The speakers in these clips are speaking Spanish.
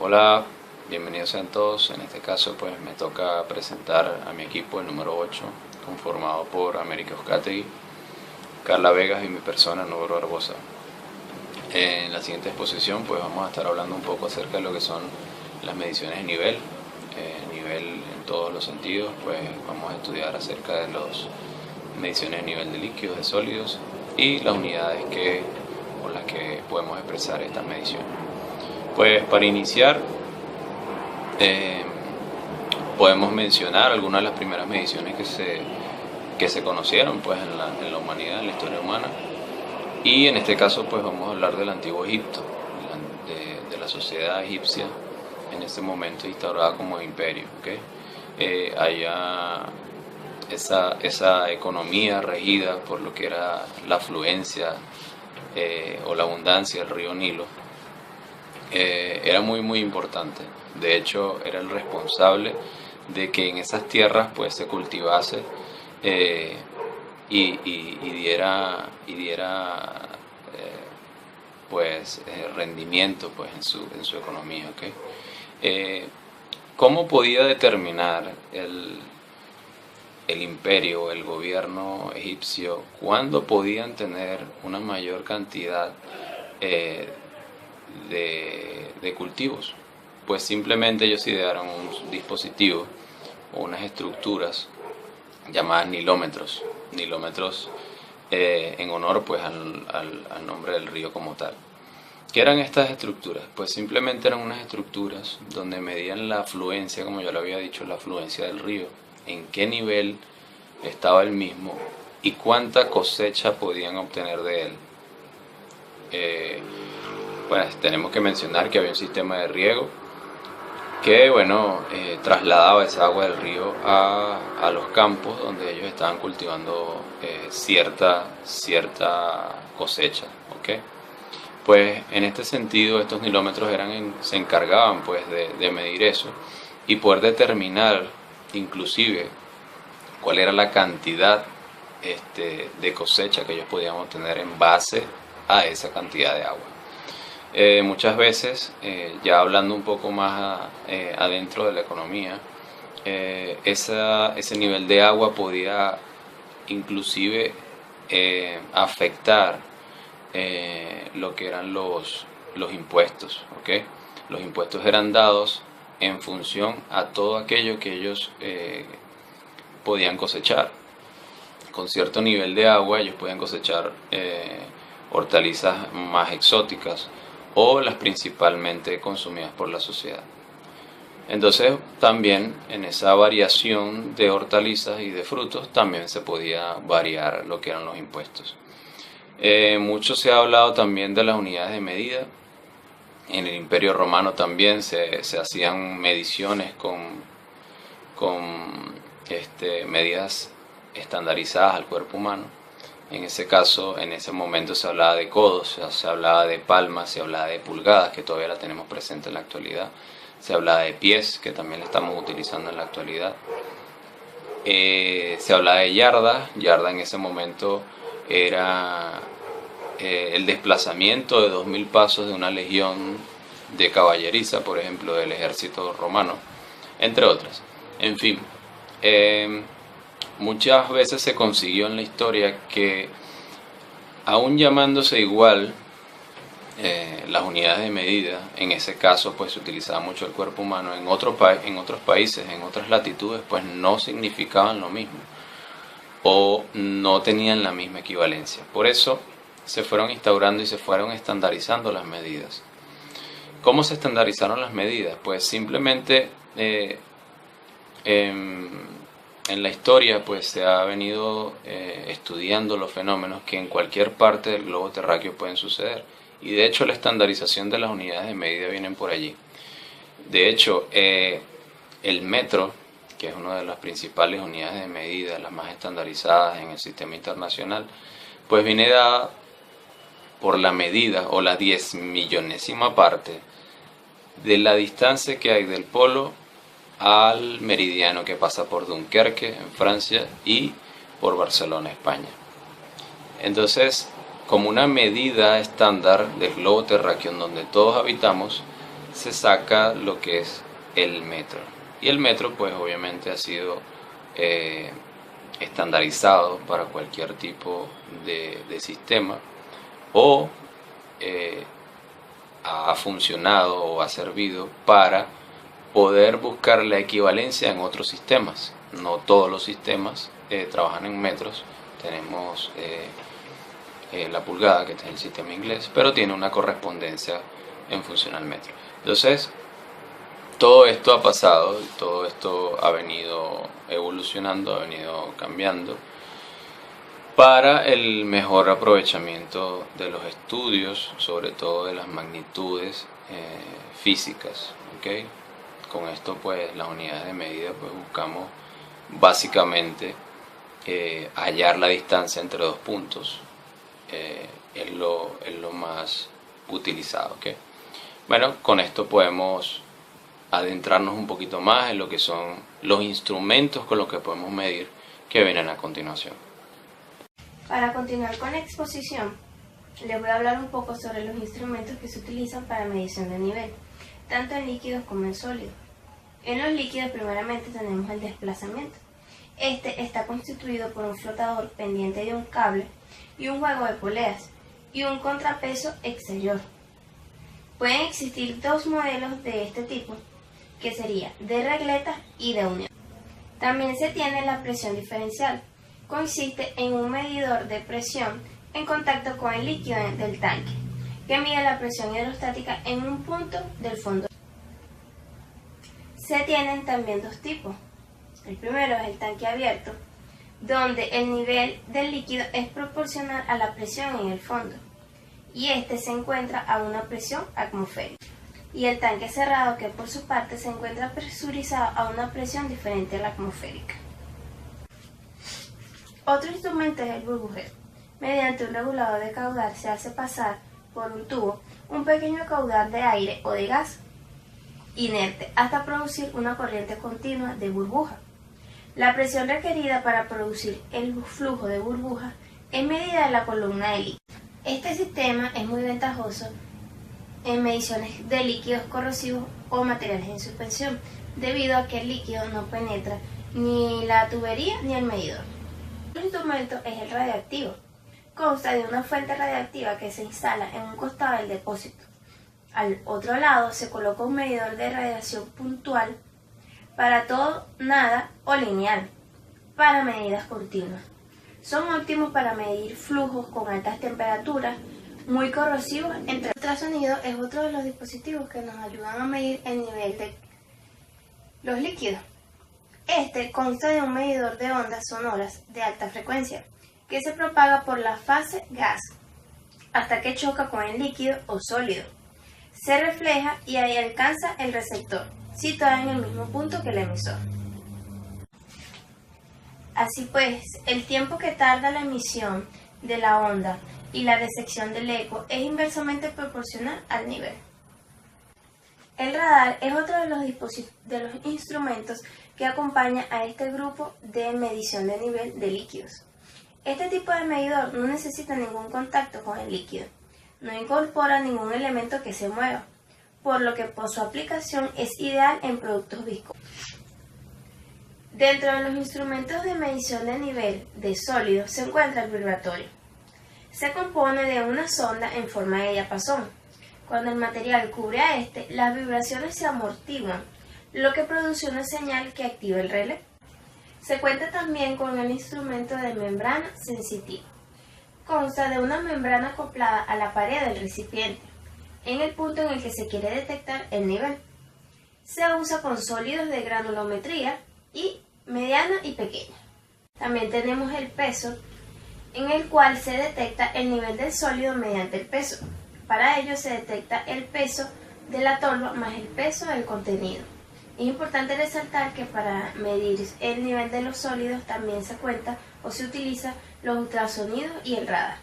Hola, bienvenidos sean todos. En este caso pues me toca presentar a mi equipo, el número 8, conformado por América Uzcategui, Carla Vegas y mi persona, Nubro Barbosa. En la siguiente exposición pues vamos a estar hablando un poco acerca de lo que son las mediciones de nivel, nivel en todos los sentidos. Pues vamos a estudiar acerca de las mediciones de nivel de líquidos, de sólidos y las unidades con las que podemos expresar estas mediciones. Pues para iniciar podemos mencionar algunas de las primeras mediciones que se conocieron pues en la humanidad, en la historia humana. Y en este caso pues vamos a hablar del antiguo Egipto, de la sociedad egipcia en ese momento instaurada como imperio. Allá esa economía regida por lo que era la afluencia o la abundancia del río Nilo era muy importante. De hecho era el responsable de que en esas tierras pues se cultivase y diera rendimiento pues en su economía. ¿Cómo podía determinar el imperio, el gobierno egipcio, cuándo podían tener una mayor cantidad de cultivos? Pues simplemente ellos idearon un dispositivo o unas estructuras llamadas nilómetros en honor pues al nombre del río como tal. ¿Qué eran estas estructuras? Pues simplemente eran unas estructuras donde medían la afluencia, como ya lo había dicho, la afluencia del río, en qué nivel estaba el mismo y cuánta cosecha podían obtener de él. Pues tenemos que mencionar que había un sistema de riego que trasladaba esa agua del río a los campos donde ellos estaban cultivando cierta cosecha. Pues en este sentido estos nilómetros se encargaban pues de medir eso y poder determinar inclusive cuál era la cantidad de cosecha que ellos podían obtener en base a esa cantidad de agua. Muchas veces, ya hablando un poco más adentro de la economía, ese nivel de agua podía inclusive afectar lo que eran los impuestos. Los impuestos eran dados en función a todo aquello que ellos podían cosechar. Con cierto nivel de agua ellos podían cosechar hortalizas más exóticas o las principalmente consumidas por la sociedad. Entonces también en esa variación de hortalizas y de frutos también se podía variar lo que eran los impuestos. Mucho se ha hablado también de las unidades de medida. En el Imperio Romano también se hacían mediciones con medidas estandarizadas al cuerpo humano. En ese caso, en ese momento se hablaba de codos, se hablaba de palmas, se hablaba de pulgadas, que todavía la tenemos presente en la actualidad. Se hablaba de pies, que también la estamos utilizando en la actualidad. Se hablaba de yarda. Yarda en ese momento era el desplazamiento de 2000 pasos de una legión de caballeriza, por ejemplo, del ejército romano, entre otras. En fin, muchas veces se consiguió en la historia que, aún llamándose igual las unidades de medida, en ese caso pues se utilizaba mucho el cuerpo humano, en otros países, en otras latitudes, pues no significaban lo mismo o no tenían la misma equivalencia. Por eso se fueron instaurando y se fueron estandarizando las medidas. ¿Cómo se estandarizaron las medidas? Pues simplemente en la historia pues se ha venido estudiando los fenómenos que en cualquier parte del globo terráqueo pueden suceder, y de hecho la estandarización de las unidades de medida vienen por allí. De hecho el metro, que es una de las principales unidades de medida, las más estandarizadas en el sistema internacional, pues viene dada por la medida o la 10.000.000ª parte de la distancia que hay del polo al meridiano que pasa por Dunkerque en Francia y por Barcelona, España. Entonces, como una medida estándar del globo terráqueo en donde todos habitamos, se saca lo que es el metro. Y el metro pues obviamente ha sido estandarizado para cualquier tipo de sistema, o ha funcionado o ha servido para poder buscar la equivalencia en otros sistemas. No todos los sistemas trabajan en metros. Tenemos la pulgada, que es el sistema inglés, pero tiene una correspondencia en función al metro. Entonces, todo esto ha pasado, todo esto ha venido evolucionando, ha venido cambiando para el mejor aprovechamiento de los estudios, sobre todo de las magnitudes físicas, ¿okay? Con esto pues las unidades de medida pues buscamos básicamente hallar la distancia entre dos puntos. Es lo más utilizado, ¿okay? Bueno, con esto podemos adentrarnos un poquito más en lo que son los instrumentos con los que podemos medir, que vienen a continuación. Para continuar con la exposición, les voy a hablar un poco sobre los instrumentos que se utilizan para medición de nivel, tanto en líquidos como en sólidos. En los líquidos primeramente tenemos el desplazamiento. Este está constituido por un flotador pendiente de un cable y un juego de poleas y un contrapeso exterior. Pueden existir dos modelos de este tipo, que sería de regleta y de unión. También se tiene la presión diferencial. Consiste en un medidor de presión en contacto con el líquido del tanque, que mide la presión hidrostática en un punto del fondo. Se tienen también dos tipos. El primero es el tanque abierto, donde el nivel del líquido es proporcional a la presión en el fondo, y este se encuentra a una presión atmosférica. Y el tanque cerrado, que por su parte se encuentra presurizado a una presión diferente a la atmosférica. Otro instrumento es el burbujero. Mediante un regulador de caudal se hace pasar por un tubo un pequeño caudal de aire o de gas inerte hasta producir una corriente continua de burbuja. La presión requerida para producir el flujo de burbuja es medida en la columna de líquido. Este sistema es muy ventajoso en mediciones de líquidos corrosivos o materiales en suspensión, debido a que el líquido no penetra ni la tubería ni el medidor. El instrumento es el radioactivo. Consta de una fuente radiactiva que se instala en un costado del depósito. Al otro lado se coloca un medidor de radiación puntual para todo, nada o lineal, para medidas continuas. Son óptimos para medir flujos con altas temperaturas, muy corrosivos. El ultrasonido es otro de los dispositivos que nos ayudan a medir el nivel de los líquidos. Este consta de un medidor de ondas sonoras de alta frecuencia, que se propaga por la fase gas, hasta que choca con el líquido o sólido. Se refleja y ahí alcanza el receptor, situado en el mismo punto que el emisor. Así pues, el tiempo que tarda la emisión de la onda y la recepción del eco es inversamente proporcional al nivel. El radar es otro de los instrumentos que acompaña a este grupo de medición de nivel de líquidos. Este tipo de medidor no necesita ningún contacto con el líquido, no incorpora ningún elemento que se mueva, por lo que por su aplicación es ideal en productos viscosos. Dentro de los instrumentos de medición de nivel de sólidos se encuentra el vibratorio. Se compone de una sonda en forma de diapasón. Cuando el material cubre a este, las vibraciones se amortiguan, lo que produce una señal que activa el relé. Se cuenta también con el instrumento de membrana sensitiva. Consta de una membrana acoplada a la pared del recipiente, en el punto en el que se quiere detectar el nivel. Se usa con sólidos de granulometría y mediana y pequeña. También tenemos el peso, en el cual se detecta el nivel del sólido mediante el peso. Para ello se detecta el peso de la tolva más el peso del contenido. Es importante resaltar que para medir el nivel de los sólidos también se cuenta o se utiliza los ultrasonidos y el radar.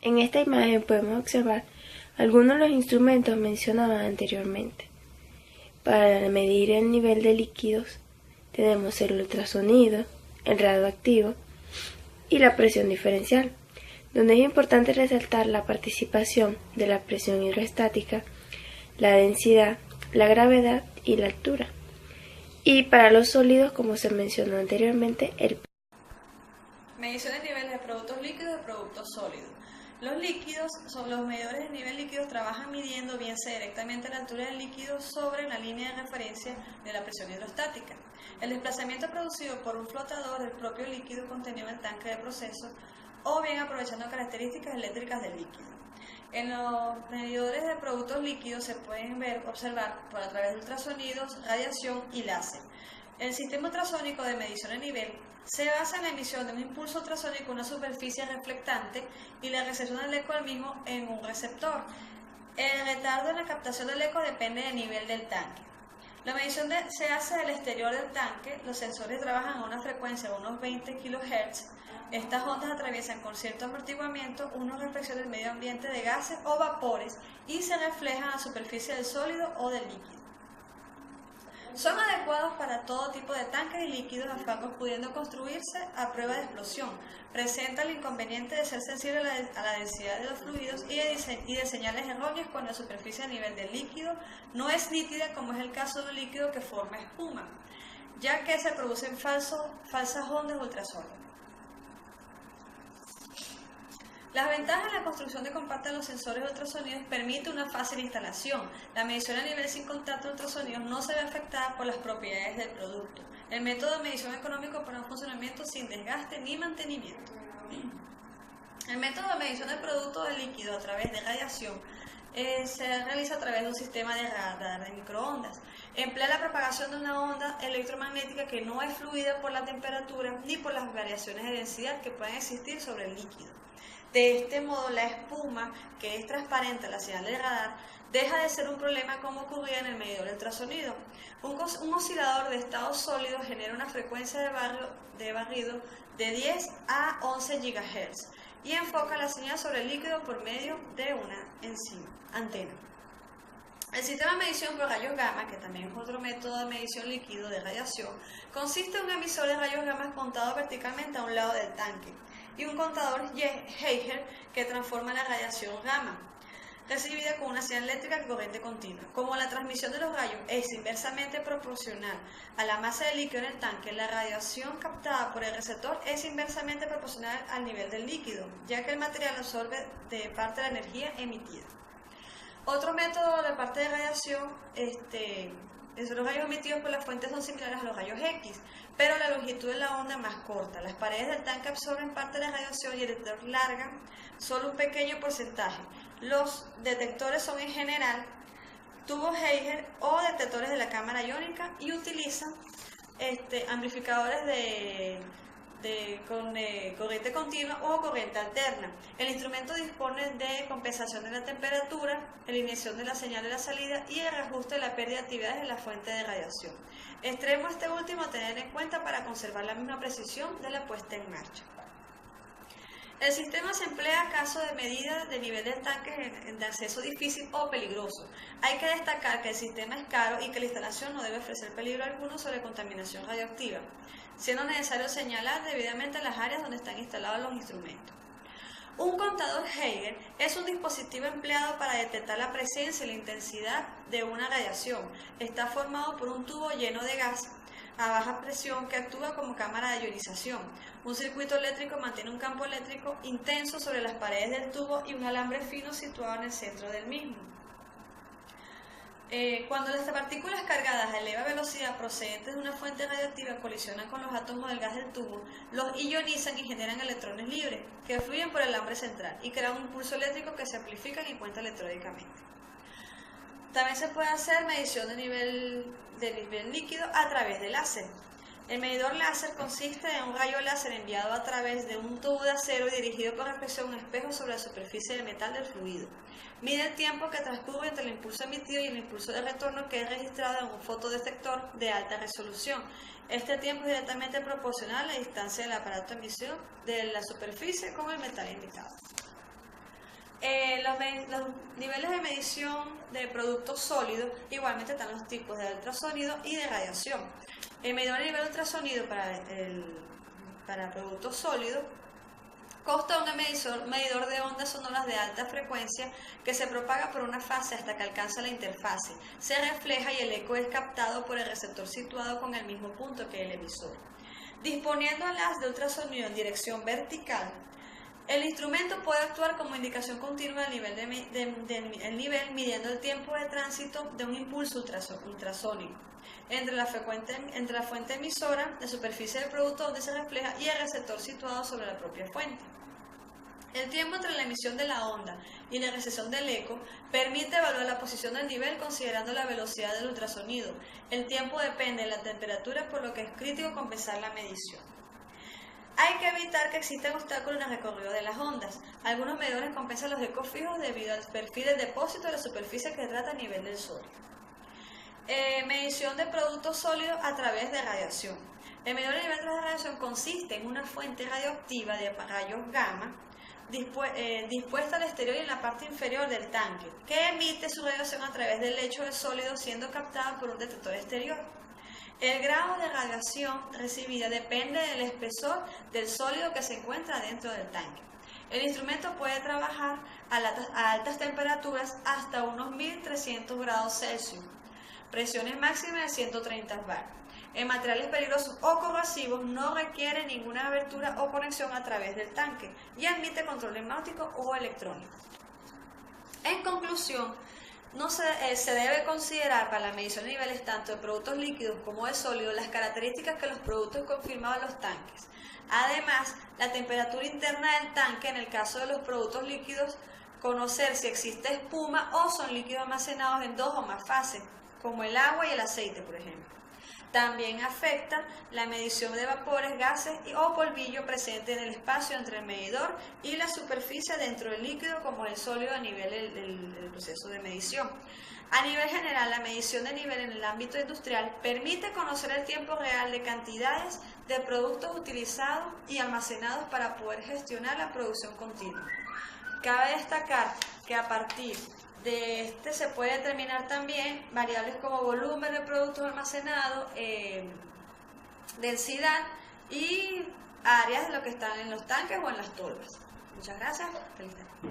En esta imagen podemos observar algunos de los instrumentos mencionados anteriormente. Para medir el nivel de líquidos tenemos el ultrasonido, el radioactivo y la presión diferencial, donde es importante resaltar la participación de la presión hidrostática, la densidad, la gravedad y la altura. Y para los sólidos, como se mencionó anteriormente, el medición de niveles de productos líquidos y productos sólidos. Los líquidos, son los medidores de nivel líquidos, trabajan midiendo bien sea directamente la altura del líquido sobre la línea de referencia de la presión hidrostática. El desplazamiento producido por un flotador del propio líquido contenido en el tanque de proceso o bien aprovechando características eléctricas del líquido. En los medidores de productos líquidos se pueden observar por a través de ultrasonidos, radiación y láser. El sistema ultrasónico de medición de nivel se basa en la emisión de un impulso ultrasónico en una superficie reflectante y la recepción del eco del mismo en un receptor. El retardo en la captación del eco depende del nivel del tanque. La medición se hace del exterior del tanque. Los sensores trabajan a una frecuencia de unos 20 kHz. Estas ondas atraviesan con cierto amortiguamiento una reflexión del medio ambiente de gases o vapores y se reflejan a la superficie del sólido o del líquido. Son adecuados para todo tipo de tanques y líquidos, ambos pudiendo construirse a prueba de explosión. Presenta el inconveniente de ser sensible a la densidad de los fluidos y de señales erróneas cuando la superficie a nivel del líquido no es nítida, como es el caso de un líquido que forma espuma, ya que se producen falsas ondas ultrasónicas. Las ventajas de la construcción de compacta de los sensores de ultrasonidos permite una fácil instalación. La medición a nivel sin contacto de ultrasonidos no se ve afectada por las propiedades del producto. El método de medición económico para un funcionamiento sin desgaste ni mantenimiento. El método de medición del producto de líquido a través de radiación se realiza a través de un sistema de radar de microondas. Emplea la propagación de una onda electromagnética que no es fluida por la temperatura ni por las variaciones de densidad que pueden existir sobre el líquido. De este modo, la espuma, que es transparente a la señal del radar, deja de ser un problema como ocurría en el medidor de ultrasonido. Un oscilador de estado sólido genera una frecuencia de barrido de 10 a 11 GHz y enfoca la señal sobre el líquido por medio de una antena. El sistema de medición por rayos gamma, que también es otro método de medición líquido de radiación, consiste en un emisor de rayos gamma montado verticalmente a un lado del tanque y un contador Geiger que transforma la radiación gamma recibida con una señal eléctrica de corriente continua. Como la transmisión de los rayos es inversamente proporcional a la masa de líquido en el tanque, la radiación captada por el receptor es inversamente proporcional al nivel del líquido, ya que el material absorbe de parte de la energía emitida. Otro método de parte de radiación, los rayos emitidos por las fuentes son similares a los rayos X, pero la longitud de la onda es más corta. Las paredes del tanque absorben parte de la radiación y el detector larga solo un pequeño porcentaje. Los detectores son en general tubos Geiger o detectores de la cámara iónica y utilizan amplificadores con corriente continua o corriente alterna. El instrumento dispone de compensación de la temperatura, eliminación de la señal de la salida y el reajuste de la pérdida de actividades de la fuente de radiación. Extremo este último a tener en cuenta para conservar la misma precisión de la puesta en marcha. El sistema se emplea a caso de medida de nivel del tanque de acceso difícil o peligroso. Hay que destacar que el sistema es caro y que la instalación no debe ofrecer peligro alguno sobre contaminación radioactiva, siendo necesario señalar debidamente las áreas donde están instalados los instrumentos. Un contador Geiger es un dispositivo empleado para detectar la presencia y la intensidad de una radiación. Está formado por un tubo lleno de gas a baja presión que actúa como cámara de ionización. Un circuito eléctrico mantiene un campo eléctrico intenso sobre las paredes del tubo y un alambre fino situado en el centro del mismo. Cuando las partículas cargadas a elevada velocidad procedentes de una fuente radioactiva colisionan con los átomos del gas del tubo, los ionizan y generan electrones libres que fluyen por el alambre central y crean un pulso eléctrico que se amplifica y cuenta electrónicamente. También se puede hacer medición de nivel líquido a través de láser. El medidor láser consiste en un rayo láser enviado a través de un tubo de acero y dirigido por reflexión a un espejo sobre la superficie de metal del fluido. Mide el tiempo que transcurre entre el impulso emitido y el impulso de retorno que es registrado en un fotodetector de alta resolución. Este tiempo es directamente proporcional a la distancia del aparato de emisión de la superficie con el metal indicado. Los niveles de medición de productos sólidos, igualmente están los tipos de ultrasonido y de radiación. El medidor de nivel ultrasonido para productos sólidos consta de un medidor de ondas sonoras de alta frecuencia que se propaga por una fase hasta que alcanza la interfase, se refleja y el eco es captado por el receptor situado con el mismo punto que el emisor. Disponiendo el haz de ultrasonido en dirección vertical, el instrumento puede actuar como indicación continua del nivel midiendo el tiempo de tránsito de un impulso ultrasónico entre la fuente emisora, la superficie del producto donde se refleja y el receptor situado sobre la propia fuente. El tiempo entre la emisión de la onda y la recepción del eco permite evaluar la posición del nivel considerando la velocidad del ultrasonido. El tiempo depende de la temperatura, por lo que es crítico compensar la medición. Hay que evitar que existan obstáculos en el recorrido de las ondas. Algunos medidores compensan los ecos fijos debido al perfil del depósito de la superficie que trata a nivel del suelo. Medición de productos sólidos a través de radiación. El medidor de nivel de radiación consiste en una fuente radioactiva de rayos gamma dispuesta al exterior y en la parte inferior del tanque, que emite su radiación a través del lecho del sólido siendo captada por un detector exterior. El grado de radiación recibida depende del espesor del sólido que se encuentra dentro del tanque. El instrumento puede trabajar a altas temperaturas hasta unos 1300 grados Celsius, presiones máximas de 130 bar. En materiales peligrosos o corrosivos no requiere ninguna abertura o conexión a través del tanque y admite control neumático o electrónico. En conclusión, se debe considerar para la medición de niveles tanto de productos líquidos como de sólidos las características que los productos confirmados en los tanques. Además, la temperatura interna del tanque en el caso de los productos líquidos, conocer si existe espuma o son líquidos almacenados en dos o más fases, como el agua y el aceite, por ejemplo. También afecta la medición de vapores, gases o polvillo presente en el espacio entre el medidor y la superficie dentro del líquido como el sólido a nivel del proceso de medición. A nivel general, la medición de nivel en el ámbito industrial permite conocer el tiempo real de cantidades de productos utilizados y almacenados para poder gestionar la producción continua. Cabe destacar que a partir de este se puede determinar también variables como volumen de productos almacenados, densidad y áreas de lo que están en los tanques o en las tolvas. Muchas gracias. Feliz tarde.